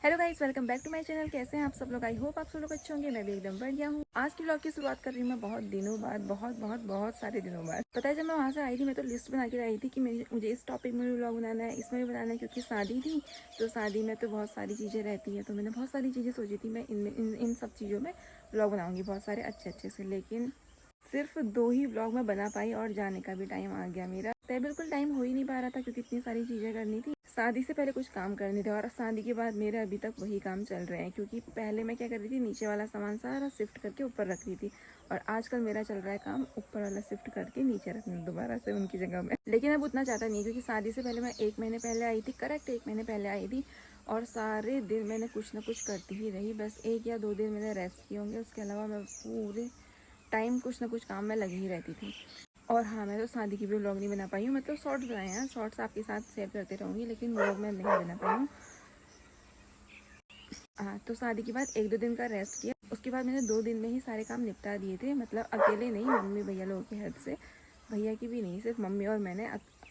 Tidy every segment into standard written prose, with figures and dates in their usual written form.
Hello guys, welcome back to my channel. कैसे हैं आप सब लोग? आई होप आप सब लोग अच्छे होंगे। मैं भी एकदम बढ़िया हूँ। आज की व्लॉग की शुरुआत कर रही हूँ मैं बहुत दिनों बाद, बहुत सारे दिनों बाद। पता है, जब मैं वहाँ से आई थी मैं तो लिस्ट बना के आई थी कि मुझे इस टॉपिक में भी व्लॉग बनाना है, इसमें भी बनाना है, क्योंकि शादी थी तो शादी में तो बहुत सारी चीज़ें रहती है। तो मैंने बहुत सारी चीज़ें सोची थी मैं इन सब चीज़ों में व्लॉग बनाऊँगी बहुत सारे अच्छे से। लेकिन सिर्फ 2 ही व्लॉग मैं बना पाई और जाने का भी टाइम आ गया मेरा। तय बिल्कुल टाइम हो ही नहीं पा रहा था क्योंकि इतनी सारी चीज़ें करनी थी। शादी से पहले कुछ काम करने थे और शादी के बाद मेरे अभी तक वही काम चल रहे हैं, क्योंकि पहले मैं क्या कर रही थी, नीचे वाला सामान सारा शिफ्ट करके ऊपर रख रही थी और आजकल मेरा चल रहा है काम ऊपर वाला शिफ्ट करके नीचे रखना दोबारा से उनकी जगह में। लेकिन अब उतना ज़्यादा नहीं, क्योंकि शादी से पहले मैं 1 महीने पहले आई थी, करेक्ट 1 महीने पहले आई थी और सारे दिन मैंने कुछ ना कुछ करती ही रही। बस 1 या 2 दिन मैंने रेस्ट किए होंगे, उसके अलावा मैं पूरे टाइम कुछ ना कुछ काम में लगी ही रहती थी। और हाँ, मैं तो शादी की भी व्लॉग नहीं बना पाई हूँ। मतलब शॉर्ट्स बनाए हैं, शॉर्ट्स आपके साथ शेयर करते रहूँगी, लेकिन व्लॉग मैं नहीं बना पाई हूँ। हाँ, तो शादी के बाद 1-2 दिन का रेस्ट किया। उसके बाद मैंने 2 दिन में ही सारे काम निपटा दिए थे। मतलब अकेले नहीं, मम्मी भैया लोगों की हेल्प से। भैया की भी नहीं, सिर्फ मम्मी और मैंने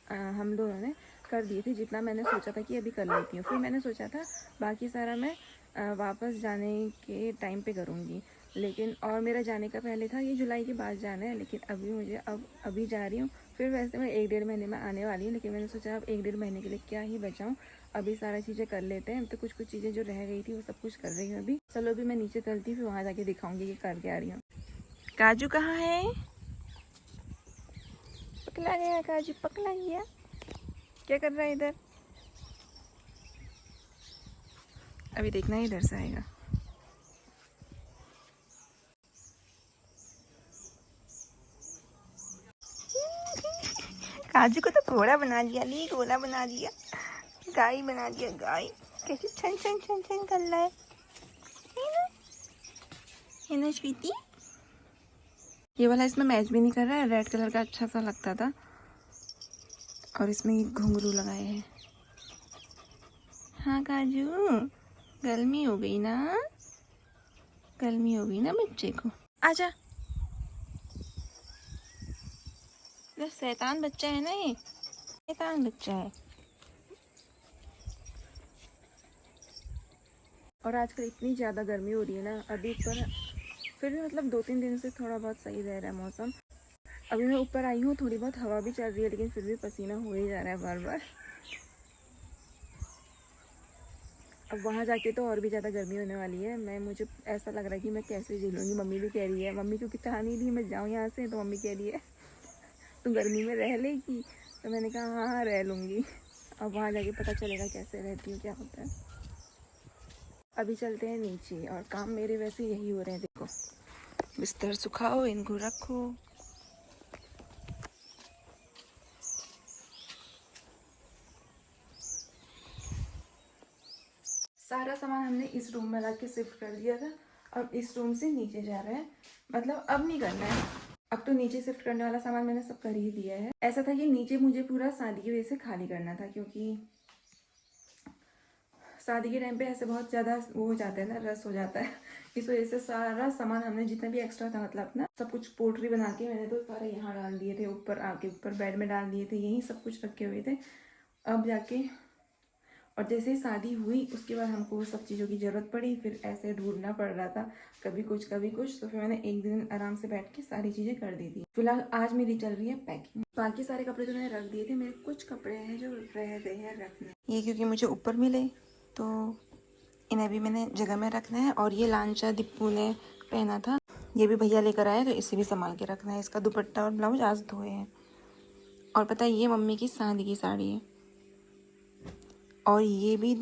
हम दोनों ने कर दिए थे जितना मैंने सोचा था कि अभी कर लेती हूँ। फिर मैंने सोचा था बाकी सारा मैं वापस जाने के टाइम पे करूँगी। लेकिन और मेरा जाने का पहले था ये जुलाई के बाद जाना है, लेकिन अभी मुझे अभी जा रही हूँ। फिर वैसे मैं 1-1.5 महीने में आने वाली हूँ, लेकिन मैंने सोचा अब 1-1.5 महीने के लिए क्या ही बचाऊँ, अभी सारा चीज़ें कर लेते हैं। तो कुछ चीज़ें जो रह गई थी वो सब कुछ कर रही हूँ अभी। चलो अभी मैं नीचे चलती हूँ, फिर वहाँ जाके दिखाऊंगी कि करके आ रही हूँ। काजू कहाँ है? पकड़ा गया काजू, पकड़ा गया। क्या कर रहा है इधर? अभी देखना ही इधर से आएगा। काजू को तो घोड़ा बना दिया, ली घोड़ा बना दिया, गाय बना दिया गाय। कैसे छन छन छन छन कर रहा है ना स्वीटी? ये वाला इसमें मैच भी नहीं कर रहा है, रेड कलर का अच्छा सा लगता था और इसमें घुंघरू लगाए हैं। हाँ काजू, गर्मी हो गई ना, गर्मी हो गई ना बच्चे को। आजा, शैतान बच्चा है ना, ये शैतान बच्चा है। और आजकल इतनी ज़्यादा गर्मी हो रही है ना अभी पर, फिर भी मतलब 2-3 दिन से थोड़ा बहुत सही रह रहा है मौसम। अभी मैं ऊपर आई हूँ, थोड़ी बहुत हवा भी चल रही है, लेकिन फिर भी पसीना हो ही जा रहा है बार बार। अब वहाँ जाके तो और भी ज़्यादा गर्मी होने वाली है। मुझे ऐसा लग रहा है कि मैं कैसे झेलूँगी। मम्मी भी कह रही है, मम्मी क्योंकि चाह नहीं रही मैं जाऊँ यहाँ से, तो मम्मी कह रही है तुम गर्मी में रह लेगी। तो मैंने कहा हाँ हाँ रह लूँगी। अब वहाँ जाके पता चलेगा कैसे रहती हूँ, क्या होता है। अभी चलते हैं नीचे और काम मेरे वैसे यही हो रहे हैं। देखो, बिस्तर सुखाओ, इनको रखो। सारा सामान हमने इस रूम में ला के शिफ्ट कर दिया था। अब इस रूम से नीचे जा रहे हैं, मतलब अब नहीं करना है। अब तो नीचे शिफ्ट करने वाला सामान मैंने सब कर ही दिया है। ऐसा था कि नीचे मुझे पूरा शादी की वजह से खाली करना था, क्योंकि शादी के टाइम पे ऐसे बहुत ज़्यादा वो हो जाता है ना, रस हो जाता है। इस वजह से सारा सामान हमने जितना भी एक्स्ट्रा था, मतलब अपना सब कुछ पोट्री बना के मैंने तो सारे यहाँ डाल दिए थे, ऊपर आके ऊपर बेड में डाल दिए थे, यहीं सब कुछ रखे हुए थे। अब जाके और जैसे ही शादी हुई उसके बाद हमको वो सब चीज़ों की ज़रूरत पड़ी, फिर ऐसे ढूंढना पड़ रहा था, कभी कुछ कभी कुछ। तो फिर मैंने एक दिन आराम से बैठ के सारी चीज़ें कर दी थी। फिलहाल आज मेरी चल रही है पैकिंग। बाकी सारे कपड़े तो मैंने रख दिए थे, मेरे कुछ कपड़े हैं जो रह गए हैं रखने। ये क्योंकि मुझे ऊपर मिले तो इन्हें भी मैंने जगह में रखना है। और ये लांचा दीपू ने पहना था, ये भी भैया लेकर आए, तो इसे भी संभाल के रखना है। इसका दुपट्टा और ब्लाउज आज धोए हैं। और पता है, ये मम्मी की शादी की साड़ी है और ये भी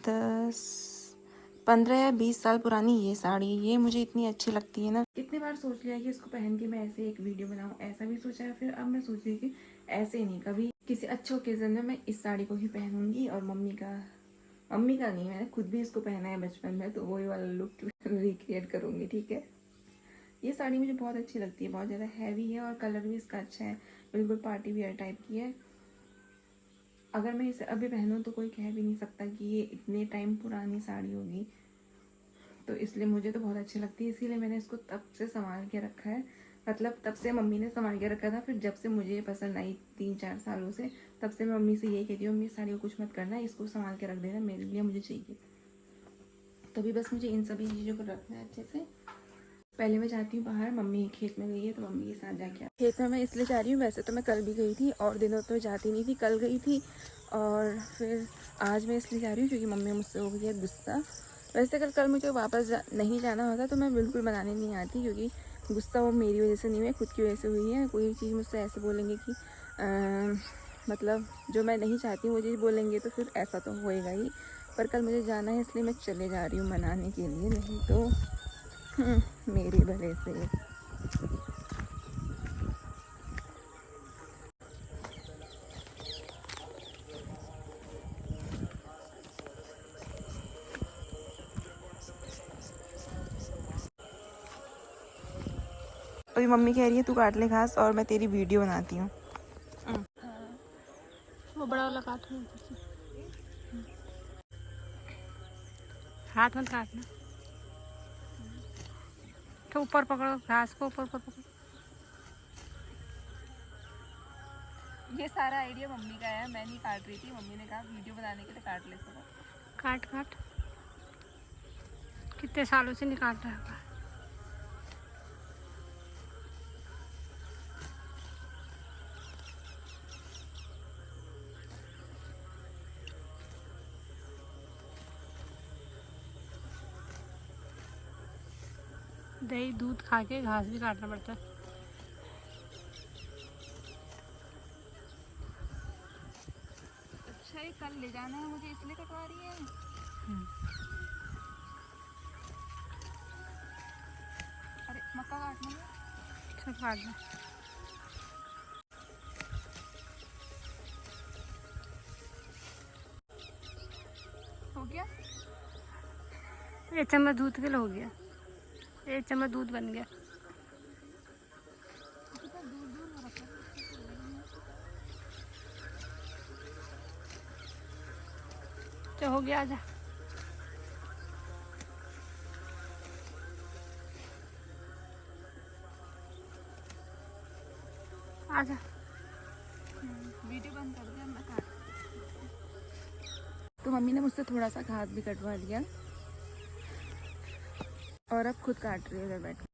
10-15 या 20 साल पुरानी ये साड़ी। ये मुझे इतनी अच्छी लगती है ना, कितनी बार सोच लिया कि इसको पहन के मैं ऐसे एक वीडियो बनाऊं, ऐसा भी सोचा है। फिर अब मैं सोच रही कि ऐसे नहीं, कभी किसी अच्छे ओकेजन में मैं इस साड़ी को ही पहनूंगी। और मम्मी का नहीं, मैंने खुद भी इसको पहना है बचपन में, तो वही वाला लुक रिक्रिएट करूंगी। ठीक है, ये साड़ी मुझे बहुत अच्छी लगती है, बहुत ज़्यादा हैवी है और कलर भी इसका अच्छा है, बिल्कुल पार्टी वियर टाइप की है। अगर मैं इसे अभी पहनूं तो कोई कह भी नहीं सकता कि ये इतने टाइम पुरानी साड़ी होगी। तो इसलिए मुझे तो बहुत अच्छी लगती है, इसीलिए मैंने इसको तब से संभाल के रखा है। मतलब तब से मम्मी ने संभाल के रखा था, फिर जब से मुझे ये पसंद आई 3-4 सालों से, तब से मैं मम्मी से यही कहती हूँ, मम्मी साड़ी को कुछ मत करना, इसको संभाल के रख देना, मेरे लिए मुझे चाहिए। तभी बस मुझे इन सभी चीज़ों को रखना है अच्छे से। पहले मैं जाती हूँ बाहर, मम्मी खेत में गई है तो मम्मी के साथ जाके खेत में मैं इसलिए जा रही हूँ, वैसे तो मैं कल भी गई थी और दिनों तो जाती नहीं थी, कल गई थी और फिर आज मैं इसलिए जा रही हूँ क्योंकि मम्मी मुझसे हो गई है गुस्सा। वैसे अगर कल मुझे वापस नहीं जाना होता तो मैं बिल्कुल बनाने नहीं आती, क्योंकि गुस्सा वो मेरी वजह से नहीं हुई, खुद की वजह से हुई है। कोई चीज़ मुझसे ऐसे बोलेंगे कि मतलब जो मैं नहीं चाहती वो चीज़ बोलेंगे तो फिर ऐसा तो होएगा ही। पर कल मुझे जाना है इसलिए मैं चले जा रही हूँ मनाने के लिए, नहीं तो मेरी भले से। अभी मम्मी कह रही है तू काट ले घास और मैं तेरी वीडियो बनाती हूँ। वो बड़ा वाला काट, हाथ मत काटना, तो ऊपर पकड़ो घास को, ऊपर ऊपर पकड़ो। ये सारा आइडिया मम्मी का है, मैं नहीं काट रही थी, मम्मी ने कहा वीडियो बनाने के लिए काट ले इसको। काट काट, कितने सालों से नहीं काट रहा है। दही दूध खा के घास भी काटना पड़ता है। अच्छा ये कल ले जाना है मुझे इसलिए कटवा रही है। अरे मक्का काटना है, सब काट दो। हो गया। एक चम्मच दूध के लिए हो गया, एक चम्मच दूध बन गया। तो हो गया, आजा आजा। वीडियो बंद कर दिया, मैं काट। तो मम्मी ने मुझसे थोड़ा सा घास भी कटवा लिया और अब खुद काट रही है उधर बैठ के।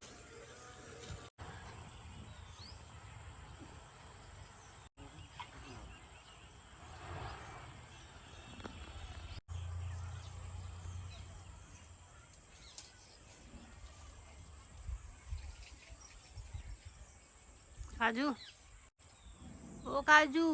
काजू, ओ काजू,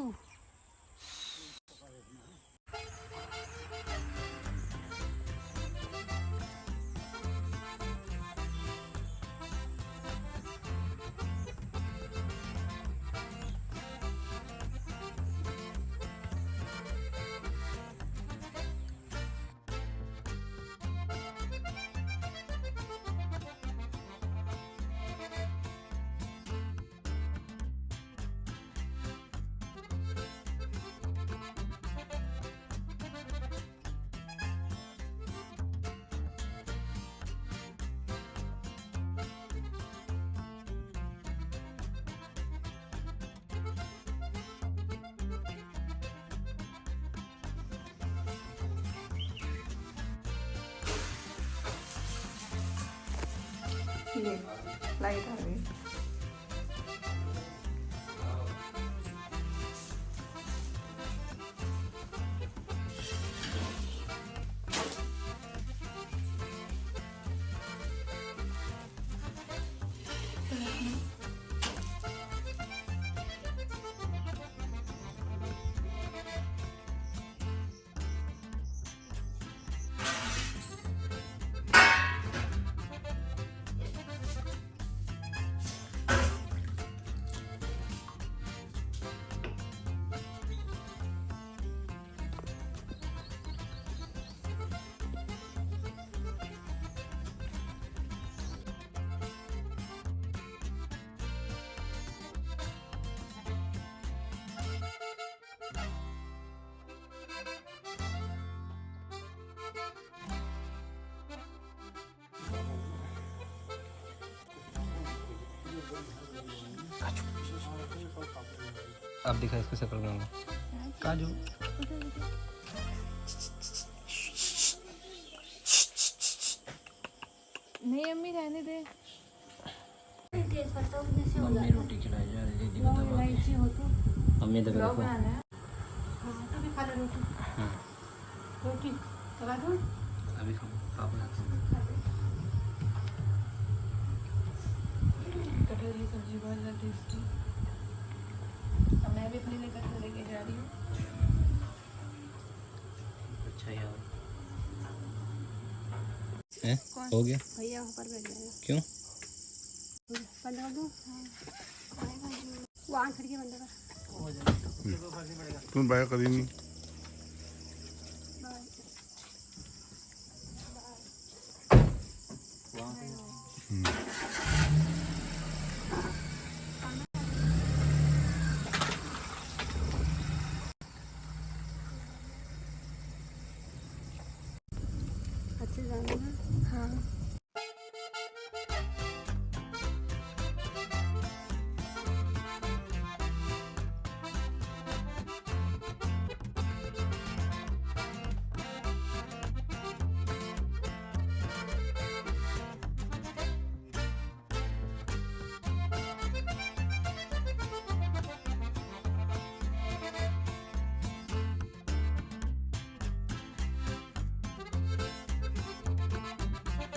ये लाइट आ गई। आप दिखा इसको शक्ल बनाना। काजू नहीं अम्मी रहने दे। मम्मी रोटी खिलाई जा रही दीदी को दबा के। मम्मी दबा ब्लॉग को। बनाना है। रोटी लगा दूँ? अभी खाओ पापा। कटहल की सब्जी बहुत ज़्यादा टेस्टी। अब मैं भी अपने लिए कटहल लेके जा रही हूँ। अच्छा यार हैं हो गया भैया ऊपर बैठ जाएगा। क्यों बंद कर दूँ? वहाँ खिड़की बंद कर। तुम बाय करी नहीं अच्छे जाना है। हाँ